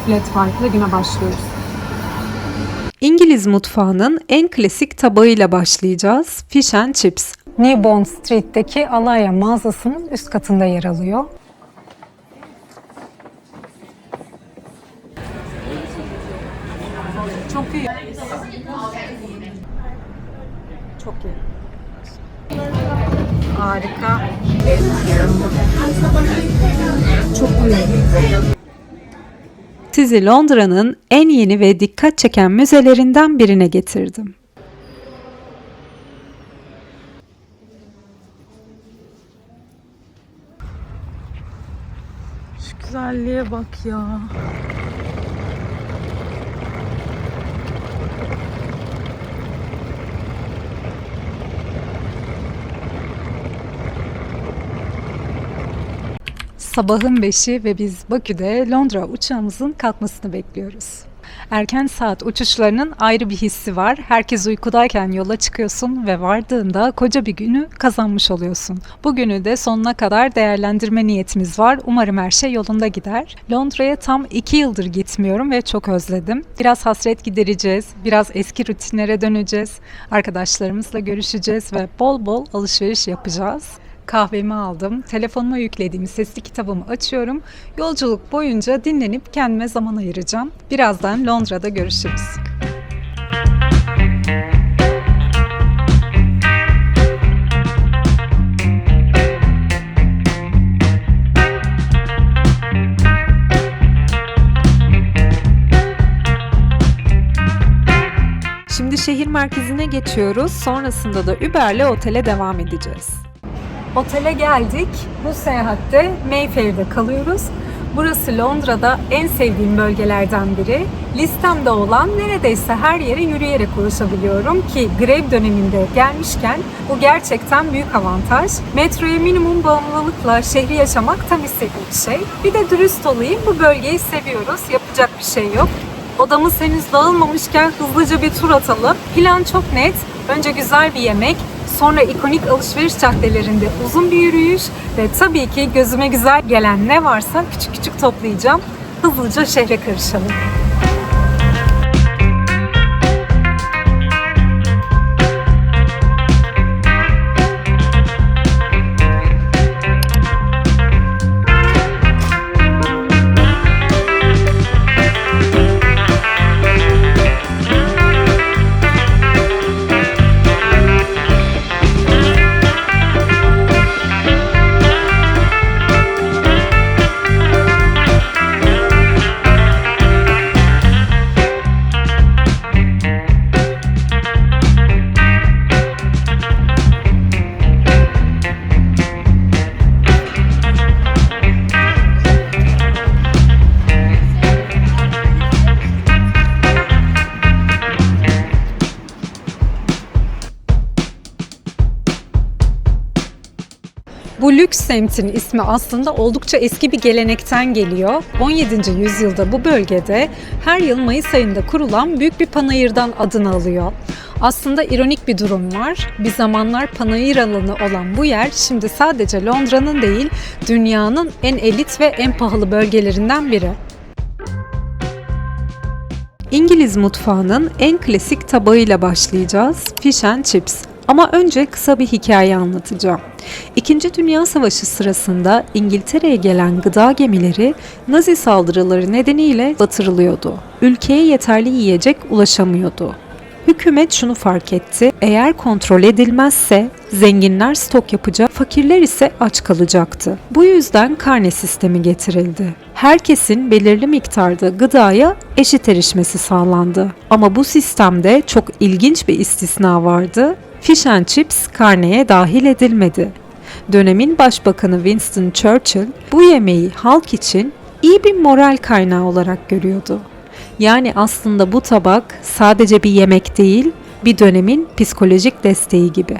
flat white ile güne başlıyoruz. İngiliz mutfağının en klasik tabağıyla başlayacağız. Fish and Chips. New Bond Street'teki Alaya mağazasının üst katında yer alıyor. Çok iyi. Çok iyi. Harika. Çok iyi. Sizi Londra'nın en yeni ve dikkat çeken müzelerinden birine getirdim. Şu güzelliğe bak ya. Sabahın 5'i ve biz Bakü'de Londra uçağımızın kalkmasını bekliyoruz. Erken saat uçuşlarının ayrı bir hissi var. Herkes uykudayken yola çıkıyorsun ve vardığında koca bir günü kazanmış oluyorsun. Bugünü de sonuna kadar değerlendirme niyetimiz var. Umarım her şey yolunda gider. Londra'ya tam 2 yıldır gitmiyorum ve çok özledim. Biraz hasret gidereceğiz, biraz eski rutinlere döneceğiz. Arkadaşlarımızla görüşeceğiz ve bol bol alışveriş yapacağız. Kahvemi aldım, telefonuma yüklediğim sesli kitabımı açıyorum. Yolculuk boyunca dinlenip kendime zaman ayıracağım. Birazdan Londra'da görüşürüz. Şimdi şehir merkezine geçiyoruz. Sonrasında da Uber'le otele devam edeceğiz. Otele geldik. Bu seyahatte Mayfair'de kalıyoruz. Burası Londra'da en sevdiğim bölgelerden biri. Listemde olan neredeyse her yere yürüyerek ulaşabiliyorum ki grev döneminde gelmişken bu gerçekten büyük avantaj. Metroya minimum bağımlılıkla şehri yaşamak tam istediğim bir şey. Bir de dürüst olayım, bu bölgeyi seviyoruz. Yapacak bir şey yok. Odamız henüz dağılmamışken hızlıca bir tur atalım. Plan çok net. Önce güzel bir yemek, sonra ikonik alışveriş caddelerinde uzun bir yürüyüş ve tabii ki gözüme güzel gelen ne varsa küçük küçük toplayacağım. Hızlıca şehre karışalım. Bu lüks semtin ismi aslında oldukça eski bir gelenekten geliyor. 17. yüzyılda bu bölgede her yıl Mayıs ayında kurulan büyük bir panayırdan adını alıyor. Aslında ironik bir durum var. Bir zamanlar panayır alanı olan bu yer şimdi sadece Londra'nın değil, dünyanın en elit ve en pahalı bölgelerinden biri. İngiliz mutfağının en klasik tabağıyla başlayacağız. Fish and Chips. Ama önce kısa bir hikaye anlatacağım. İkinci Dünya Savaşı sırasında İngiltere'ye gelen gıda gemileri Nazi saldırıları nedeniyle batırılıyordu. Ülkeye yeterli yiyecek ulaşamıyordu. Hükümet şunu fark etti: eğer kontrol edilmezse zenginler stok yapacak, fakirler ise aç kalacaktı. Bu yüzden karne sistemi getirildi. Herkesin belirli miktarda gıdaya eşit erişmesi sağlandı. Ama bu sistemde çok ilginç bir istisna vardı. Fish and Chips karneye dahil edilmedi. Dönemin başbakanı Winston Churchill bu yemeği halk için iyi bir moral kaynağı olarak görüyordu. Yani aslında bu tabak sadece bir yemek değil, bir dönemin psikolojik desteği gibi.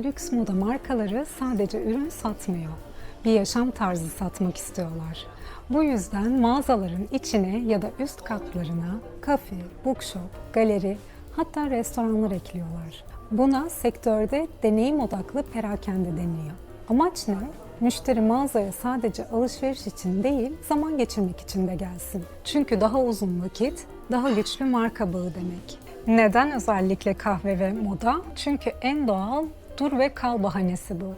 lüks moda markaları sadece ürün satmıyor. Bir yaşam tarzı satmak istiyorlar. Bu yüzden mağazaların içine ya da üst katlarına kafe, bookshop, galeri, hatta restoranlar ekliyorlar. Buna sektörde deneyim odaklı perakende deniyor. Amaç ne? Müşteri mağazaya sadece alışveriş için değil, zaman geçirmek için de gelsin. Çünkü daha uzun vakit, daha güçlü marka bağı demek. Neden özellikle kahve ve moda? Çünkü en doğal dur ve kal bahanesi bu.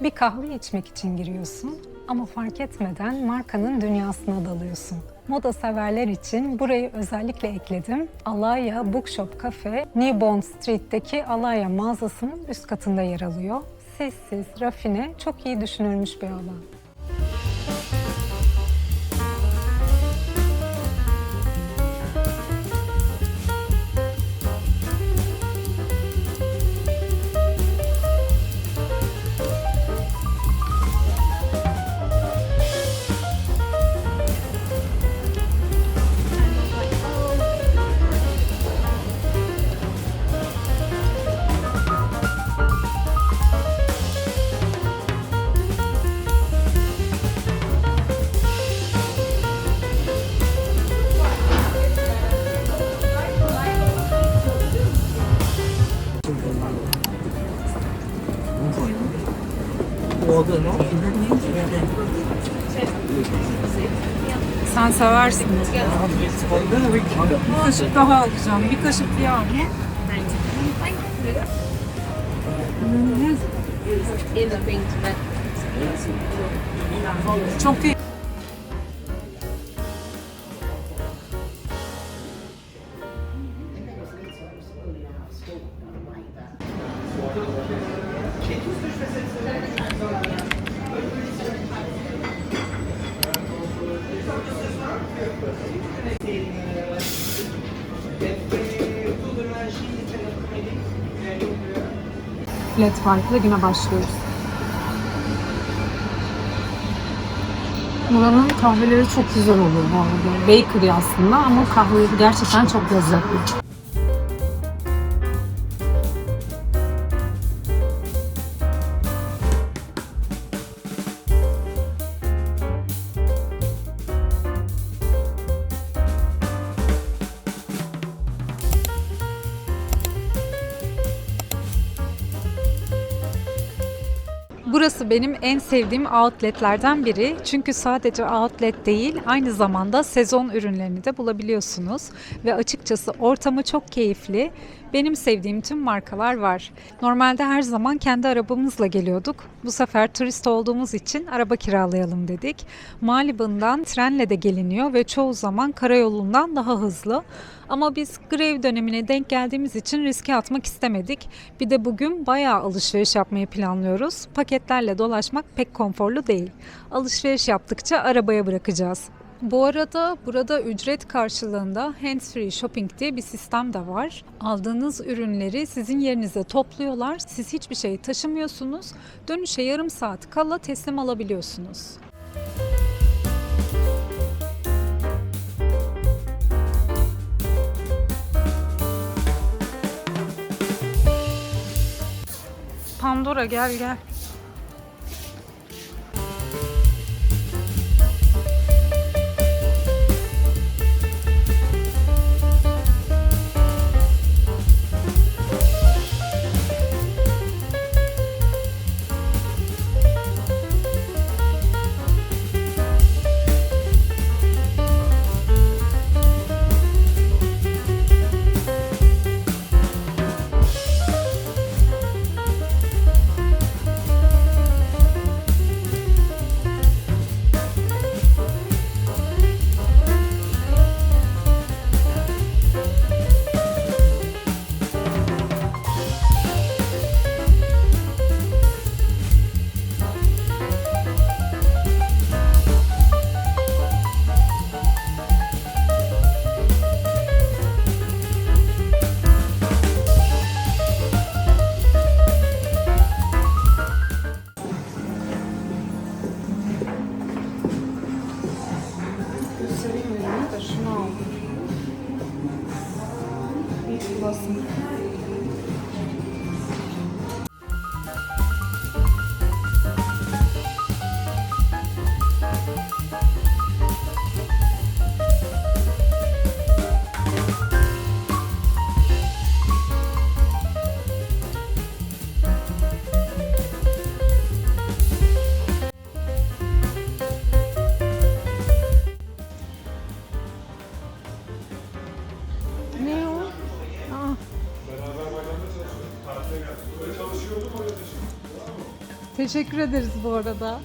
Bir kahve içmek için giriyorsun ama fark etmeden markanın dünyasına dalıyorsun. Moda severler için burayı özellikle ekledim. Alaya Bookshop Cafe, New Bond Street'teki Alaya mağazasının üst katında yer alıyor. Sessiz, rafine, çok iyi düşünülmüş bir alan. Sen seversin. Bir kaşık daha alacağım. Bir kaşık yağ. Çok iyi. Flat White'la güne başlıyoruz. Buranın kahveleri çok güzel oluyor bu arada. Bakery aslında ama kahveleri gerçekten çok lezzetli. Burası benim en sevdiğim outletlerden biri. Çünkü sadece outlet değil, aynı zamanda sezon ürünlerini de bulabiliyorsunuz. Ve açıkçası ortamı çok keyifli. Benim sevdiğim tüm markalar var. Normalde her zaman kendi arabamızla geliyorduk. Bu sefer turist olduğumuz için araba kiralayalım dedik. Malibu'ndan trenle de geliniyor ve çoğu zaman karayolundan daha hızlı. Ama biz grev dönemine denk geldiğimiz için riske atmak istemedik. Bir de bugün bayağı alışveriş yapmayı planlıyoruz. Paketlerle dolaşmak pek konforlu değil. Alışveriş yaptıkça arabaya bırakacağız. Bu arada burada ücret karşılığında hands-free shopping diye bir sistem de var. Aldığınız ürünleri sizin yerinize topluyorlar. Siz hiçbir şey taşımıyorsunuz. Dönüşe yarım saat kala teslim alabiliyorsunuz. Pandora gel gel. Teşekkür ederiz bu arada.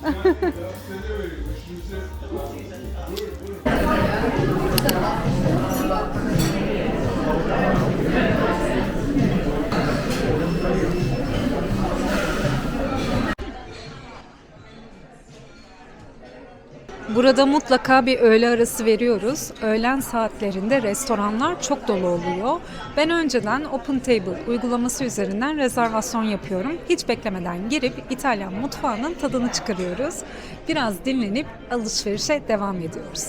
Burada mutlaka bir öğle arası veriyoruz. Öğlen saatlerinde restoranlar çok dolu oluyor. Ben önceden Open Table uygulaması üzerinden rezervasyon yapıyorum. Hiç beklemeden girip İtalyan mutfağının tadını çıkarıyoruz. Biraz dinlenip alışverişe devam ediyoruz.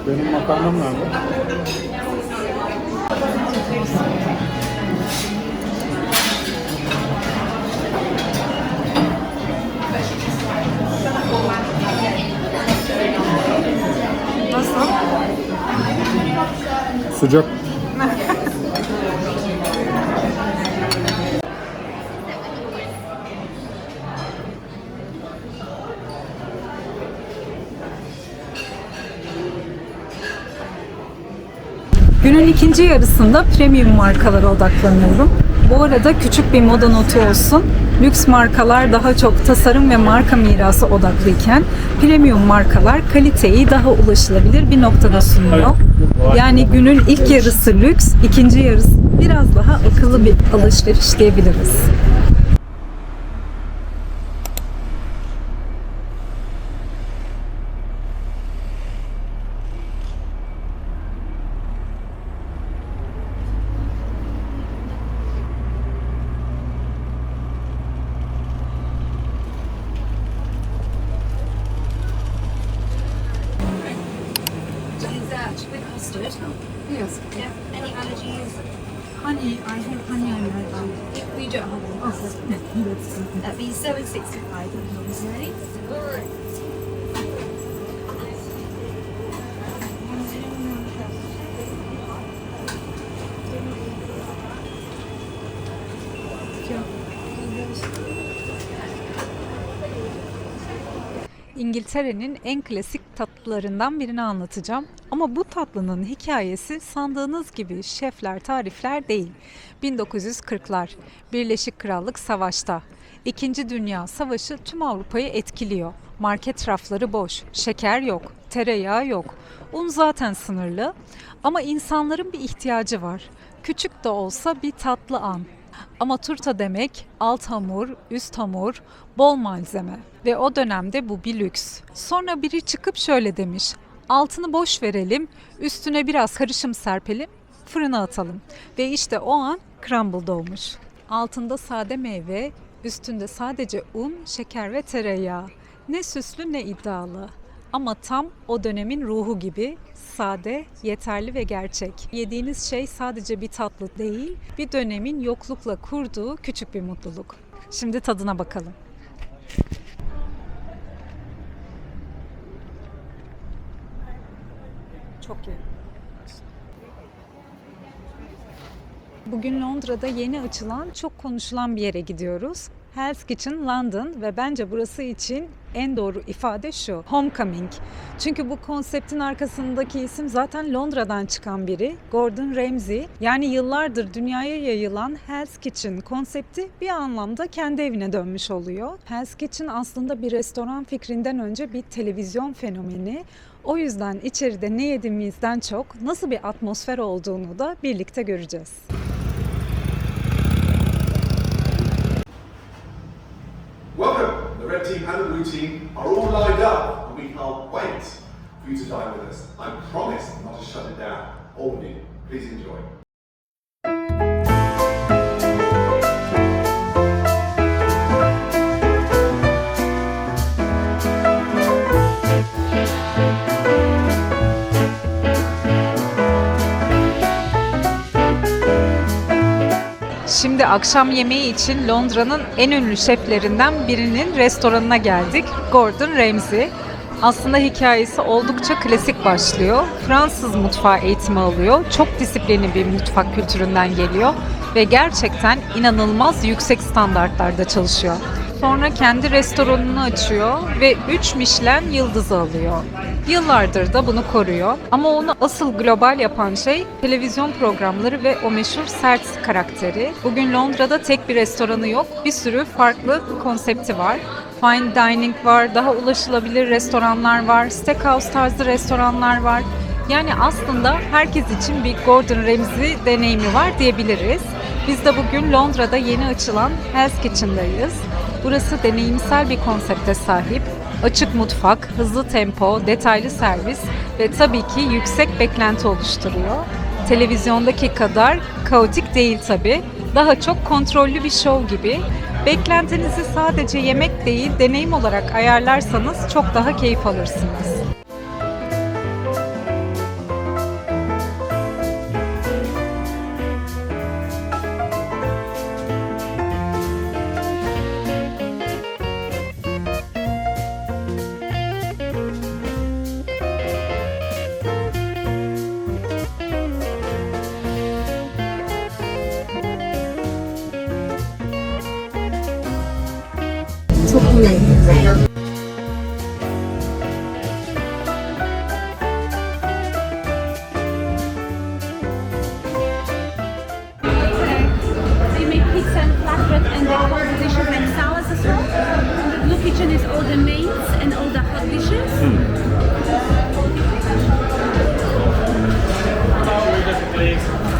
Benim makarnam nerede? Nasıl? Sıcak. Günün ikinci yarısında premium markalara odaklanıyorum. Bu arada küçük bir moda notu olsun. Lüks markalar daha çok tasarım ve marka mirası odaklıyken premium markalar kaliteyi daha ulaşılabilir bir noktada sunuyor. Yani günün ilk yarısı lüks, ikinci yarısı biraz daha akıllı bir alışveriş diyebiliriz. With custard. Yes. Yeah. Any allergies? Honey, I have honey allergy. We don't have one. Okay. That'd be £7.65. Ready? İngiltere'nin en klasik tatlılarından birini anlatacağım. Ama bu tatlının hikayesi sandığınız gibi şefler, tarifler değil. 1940'lar, Birleşik Krallık savaşta. İkinci Dünya Savaşı tüm Avrupa'yı etkiliyor. Market rafları boş, şeker yok, tereyağı yok. Un zaten sınırlı ama insanların bir ihtiyacı var. Küçük de olsa bir tatlı an. Ama turta demek alt hamur, üst hamur, bol malzeme ve o dönemde bu bir lüks. Sonra biri çıkıp şöyle demiş: altını boş verelim, üstüne biraz karışım serpelim, fırına atalım. Ve işte o an crumble doğmuş. Altında sade meyve, üstünde sadece un, şeker ve tereyağı. Ne süslü ne iddialı. Ama tam o dönemin ruhu gibi sade, yeterli ve gerçek. Yediğiniz şey sadece bir tatlı değil, bir dönemin yoklukla kurduğu küçük bir mutluluk. Şimdi tadına bakalım. Çok iyi. Bugün Londra'da yeni açılan, çok konuşulan bir yere gidiyoruz. Hell's Kitchen London ve bence burası için en doğru ifade şu: Homecoming. Çünkü bu konseptin arkasındaki isim zaten Londra'dan çıkan biri, Gordon Ramsay. Yani yıllardır dünyaya yayılan Hell's Kitchen konsepti bir anlamda kendi evine dönmüş oluyor. Hell's Kitchen aslında bir restoran fikrinden önce bir televizyon fenomeni. O yüzden içeride ne yediğimizden çok nasıl bir atmosfer olduğunu da birlikte göreceğiz. Welcome! The red team and the blue team are all lined up and we can't wait for you to dine with us. I promise not to shut it down. All of you, please enjoy. Şimdi akşam yemeği için Londra'nın en ünlü şeflerinden birinin restoranına geldik. Gordon Ramsay. Aslında hikayesi oldukça klasik başlıyor. Fransız mutfağı eğitimi alıyor. Çok disiplinli bir mutfak kültüründen geliyor ve gerçekten inanılmaz yüksek standartlarda çalışıyor. Sonra kendi restoranını açıyor ve 3 Michelin yıldızı alıyor. Yıllardır da bunu koruyor. Ama onu asıl global yapan şey televizyon programları ve o meşhur sert karakteri. Bugün Londra'da tek bir restoranı yok. Bir sürü farklı konsepti var. Fine dining var, daha ulaşılabilir restoranlar var, steakhouse tarzı restoranlar var. Yani aslında herkes için bir Gordon Ramsay deneyimi var diyebiliriz. Biz de bugün Londra'da yeni açılan Hell's Kitchen'dayız. Burası deneyimsel bir konsepte sahip. Açık mutfak, hızlı tempo, detaylı servis ve tabii ki yüksek beklenti oluşturuyor. Televizyondaki kadar kaotik değil tabii. Daha çok kontrollü bir şov gibi. Beklentinizi sadece yemek değil, deneyim olarak ayarlarsanız çok daha keyif alırsınız. They make pizza and flatbread and they hold the dishes like salads as well. And the blue kitchen is all the mains and all the hot dishes.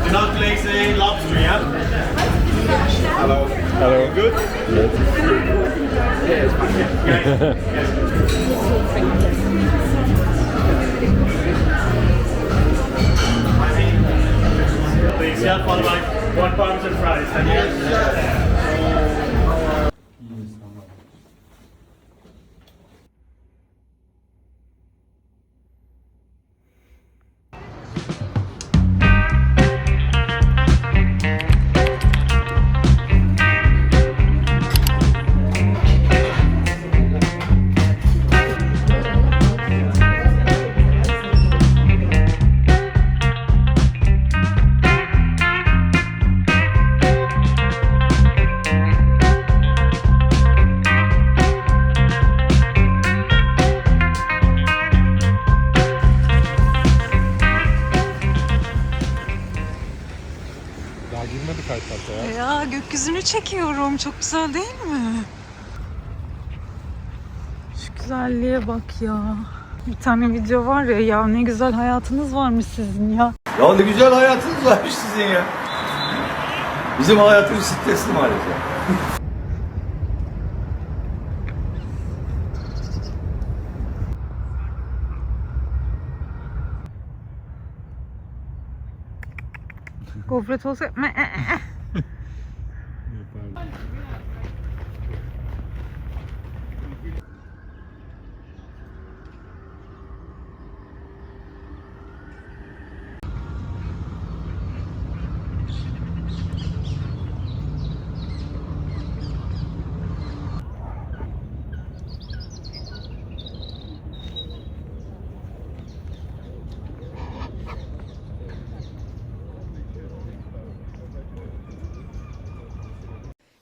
Do not glaze the lobster, yeah? Hello. Hello. Good? Please, yeah, followed by one parmesan fries. Thank you. Daha girmedik Aytar'da ya. Ya gökyüzünü çekiyorum. Çok güzel değil mi? Şu güzelliğe bak ya. Bir tane video var ya ne güzel hayatınız varmış sizin ya. Ya ne güzel hayatınız varmış sizin ya. Bizim hayatımız stresli maalesef. Gofret olsa...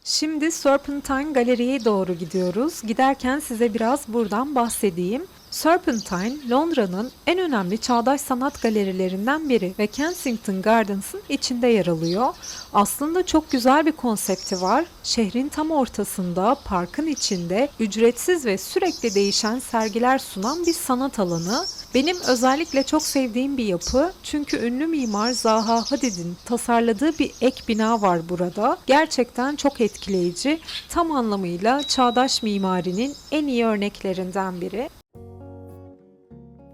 Şimdi Serpentine Galeri'ye doğru gidiyoruz. Giderken size biraz buradan bahsedeyim. Serpentine, Londra'nın en önemli çağdaş sanat galerilerinden biri ve Kensington Gardens'ın içinde yer alıyor. Aslında çok güzel bir konsepti var. Şehrin tam ortasında, parkın içinde ücretsiz ve sürekli değişen sergiler sunan bir sanat alanı. Benim özellikle çok sevdiğim bir yapı çünkü ünlü mimar Zaha Hadid'in tasarladığı bir ek bina var burada. Gerçekten çok etkileyici, tam anlamıyla çağdaş mimarinin en iyi örneklerinden biri.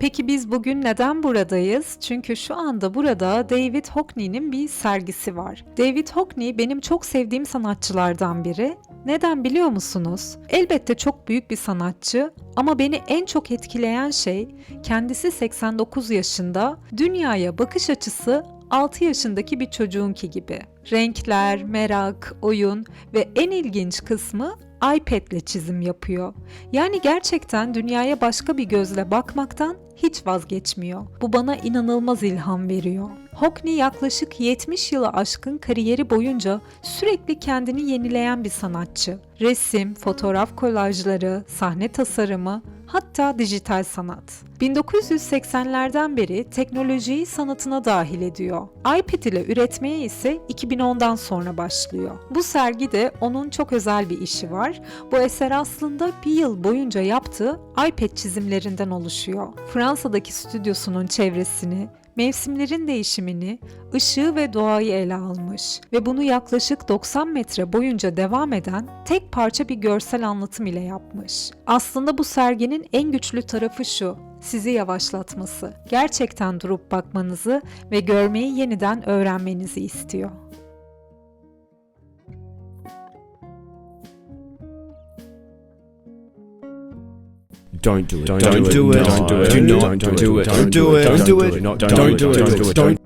Peki biz bugün neden buradayız? Çünkü şu anda burada David Hockney'nin bir sergisi var. David Hockney benim çok sevdiğim sanatçılardan biri. Neden biliyor musunuz? Elbette çok büyük bir sanatçı ama beni en çok etkileyen şey kendisi 89 yaşında, dünyaya bakış açısı 6 yaşındaki bir çocuğunki gibi. Renkler, merak, oyun ve en ilginç kısmı iPad'le çizim yapıyor. Yani gerçekten dünyaya başka bir gözle bakmaktan hiç vazgeçmiyor. Bu bana inanılmaz ilham veriyor. Hockney yaklaşık 70 yılı aşkın kariyeri boyunca sürekli kendini yenileyen bir sanatçı. Resim, fotoğraf kolajları, sahne tasarımı, hatta dijital sanat. 1980'lerden beri teknolojiyi sanatına dahil ediyor. iPad ile üretmeye ise 2010'dan sonra başlıyor. Bu sergide onun çok özel bir işi var. Bu eser aslında bir yıl boyunca yaptığı iPad çizimlerinden oluşuyor. Fransa'daki stüdyosunun çevresini, mevsimlerin değişimini, ışığı ve doğayı ele almış ve bunu yaklaşık 90 metre boyunca devam eden tek parça bir görsel anlatım ile yapmış. Aslında bu serginin en güçlü tarafı şu, sizi yavaşlatması. Gerçekten durup bakmanızı ve görmeyi yeniden öğrenmenizi istiyor. Don't do it. Don't do it. Don't do it. Do not do it. Don't do it. Don't do it. Don't do it. Don't.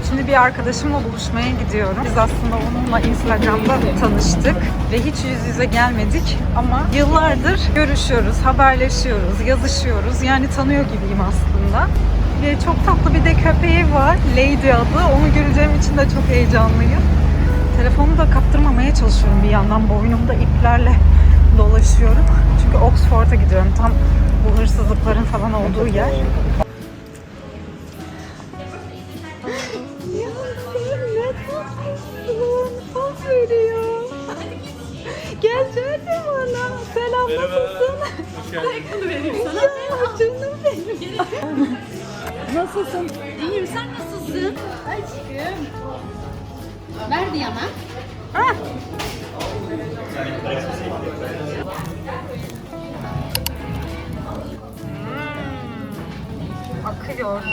Şimdi bir arkadaşımla buluşmaya gidiyorum. Biz aslında onunla Instagram'da tanıştık ve hiç yüz yüze gelmedik ama yıllardır görüşüyoruz, haberleşiyoruz, yazışıyoruz. Yani tanıyor gibiyim aslında. Ve çok tatlı bir de köpeği var, Lady adı. Onu göreceğim için de çok heyecanlıyım. Telefonu da kaptırmamaya çalışıyorum bir yandan. Boynumda iplerle dolaşıyorum. Çünkü Oxford'a gidiyorum. Tam bu hırsızlıkların falan olduğu yer. Veriyor. Gel söyle bana. Selam, nasılsın? Hoş geldin. Vereyim sana. Ya canım benim. Nasılsın? İyiyim, sen nasılsın? Aşkım. Ver diyemem. Akıyor.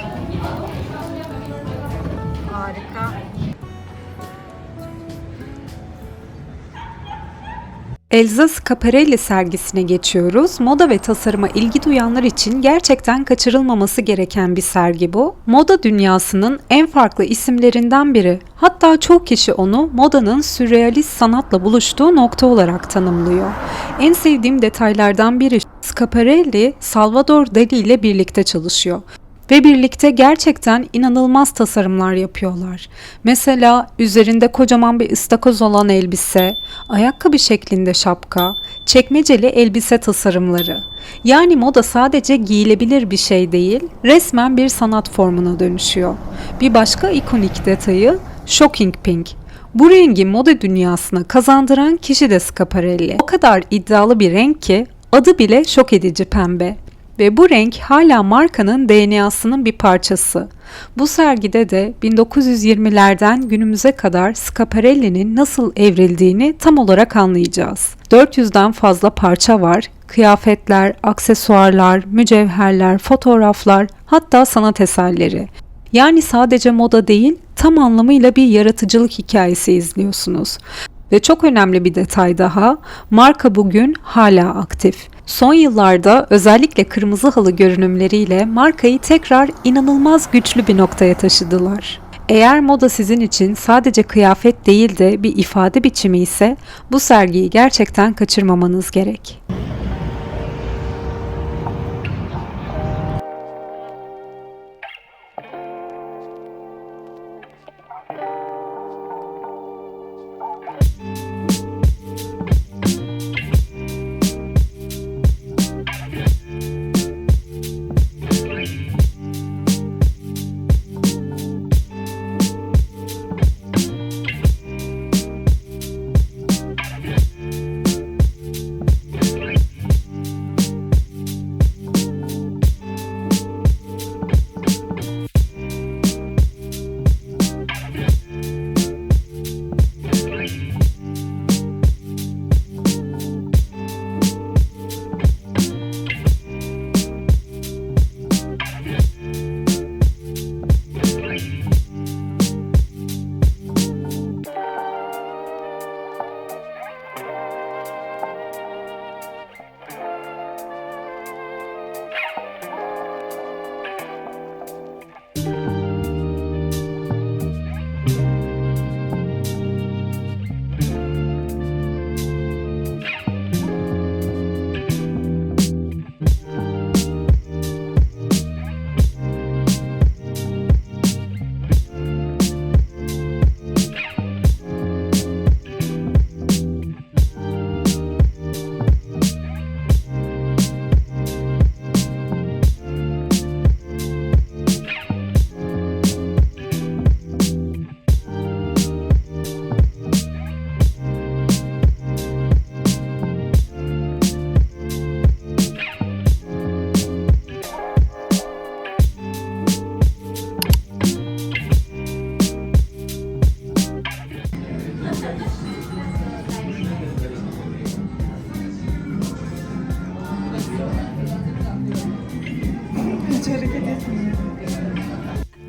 Harika. Elsa Schiaparelli sergisine geçiyoruz. Moda ve tasarıma ilgi duyanlar için gerçekten kaçırılmaması gereken bir sergi bu. Moda dünyasının en farklı isimlerinden biri. Hatta çok kişi onu modanın sürrealist sanatla buluştuğu nokta olarak tanımlıyor. En sevdiğim detaylardan biri Schiaparelli, Salvador Dali ile birlikte çalışıyor. Ve birlikte gerçekten inanılmaz tasarımlar yapıyorlar. Mesela üzerinde kocaman bir ıstakoz olan elbise, ayakkabı şeklinde şapka, çekmeceli elbise tasarımları. Yani moda sadece giyilebilir bir şey değil, resmen bir sanat formuna dönüşüyor. Bir başka ikonik detayı Shocking Pink. Bu rengi moda dünyasına kazandıran kişi de Schiaparelli. O kadar iddialı bir renk ki adı bile şok edici pembe. Ve bu renk hala markanın DNA'sının bir parçası. Bu sergide de 1920'lerden günümüze kadar Schiaparelli'nin nasıl evrildiğini tam olarak anlayacağız. 400'den fazla parça var. Kıyafetler, aksesuarlar, mücevherler, fotoğraflar, hatta sanat eserleri. Yani sadece moda değil, tam anlamıyla bir yaratıcılık hikayesi izliyorsunuz. Ve çok önemli bir detay daha, marka bugün hala aktif. Son yıllarda özellikle kırmızı halı görünümleriyle markayı tekrar inanılmaz güçlü bir noktaya taşıdılar. Eğer moda sizin için sadece kıyafet değil de bir ifade biçimi ise bu sergiyi gerçekten kaçırmamanız gerek.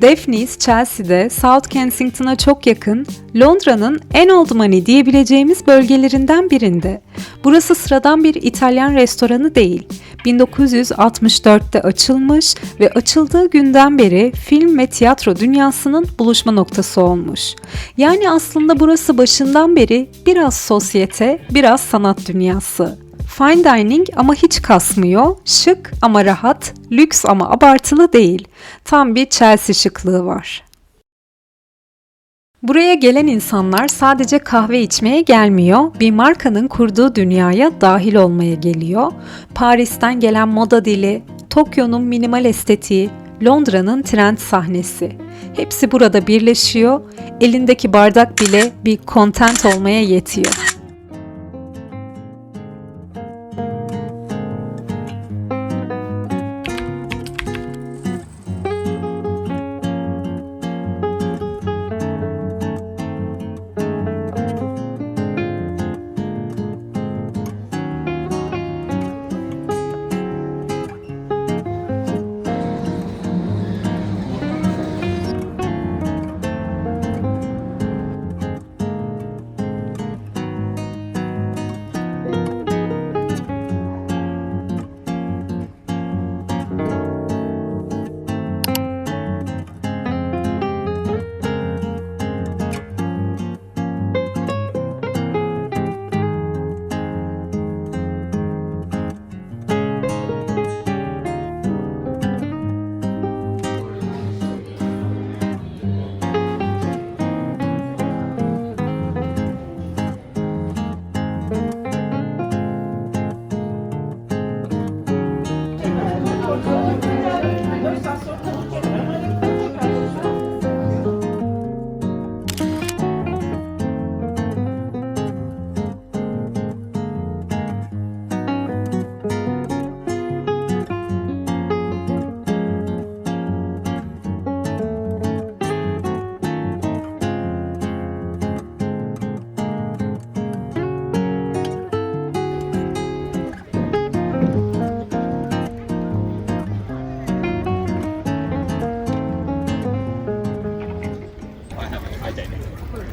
Daphne's Chelsea'de South Kensington'a çok yakın, Londra'nın en old money diyebileceğimiz bölgelerinden birinde. Burası sıradan bir İtalyan restoranı değil. 1964'te açılmış ve açıldığı günden beri film ve tiyatro dünyasının buluşma noktası olmuş. Yani aslında burası başından beri biraz sosyete, biraz sanat dünyası. Fine dining ama hiç kasmıyor, şık ama rahat, lüks ama abartılı değil. Tam bir Chelsea şıklığı var. Buraya gelen insanlar sadece kahve içmeye gelmiyor, bir markanın kurduğu dünyaya dahil olmaya geliyor. Paris'ten gelen moda dili, Tokyo'nun minimal estetiği, Londra'nın trend sahnesi. Hepsi burada birleşiyor, elindeki bardak bile bir content olmaya yetiyor.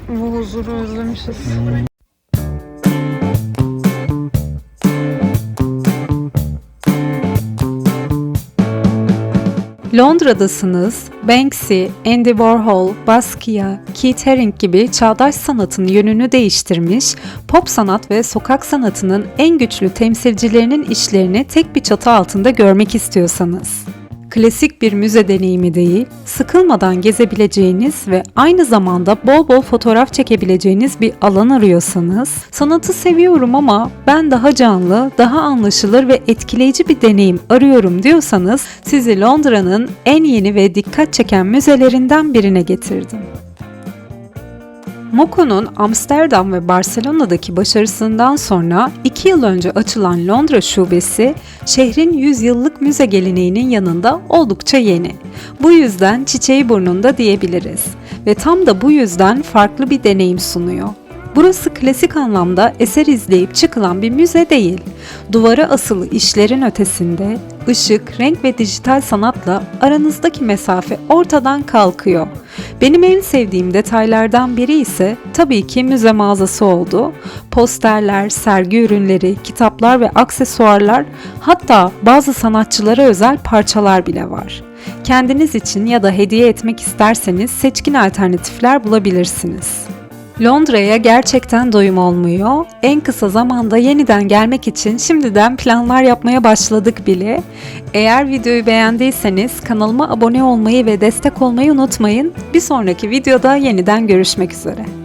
Bu huzuru özlemişiz. Londra'dasınız, Banksy, Andy Warhol, Basquiat, Keith Haring gibi çağdaş sanatın yönünü değiştirmiş, pop sanat ve sokak sanatının en güçlü temsilcilerinin işlerini tek bir çatı altında görmek istiyorsanız. Klasik bir müze deneyimi değil, sıkılmadan gezebileceğiniz ve aynı zamanda bol bol fotoğraf çekebileceğiniz bir alan arıyorsanız, sanatı seviyorum ama ben daha canlı, daha anlaşılır ve etkileyici bir deneyim arıyorum diyorsanız, sizi Londra'nın en yeni ve dikkat çeken müzelerinden birine getirdim. MoCA'nın Amsterdam ve Barcelona'daki başarısından sonra 2 yıl önce açılan Londra şubesi, şehrin 100 yıllık müze geleneğinin yanında oldukça yeni. Bu yüzden çiçeği burnunda diyebiliriz ve tam da bu yüzden farklı bir deneyim sunuyor. Burası klasik anlamda eser izleyip çıkılan bir müze değil. Duvara asılı işlerin ötesinde, ışık, renk ve dijital sanatla aranızdaki mesafe ortadan kalkıyor. Benim en sevdiğim detaylardan biri ise tabii ki müze mağazası oldu. Posterler, sergi ürünleri, kitaplar ve aksesuarlar, hatta bazı sanatçılara özel parçalar bile var. Kendiniz için ya da hediye etmek isterseniz seçkin alternatifler bulabilirsiniz. Londra'ya gerçekten doyum olmuyor. En kısa zamanda yeniden gelmek için şimdiden planlar yapmaya başladık bile. Eğer videoyu beğendiyseniz kanalıma abone olmayı ve destek olmayı unutmayın. Bir sonraki videoda yeniden görüşmek üzere.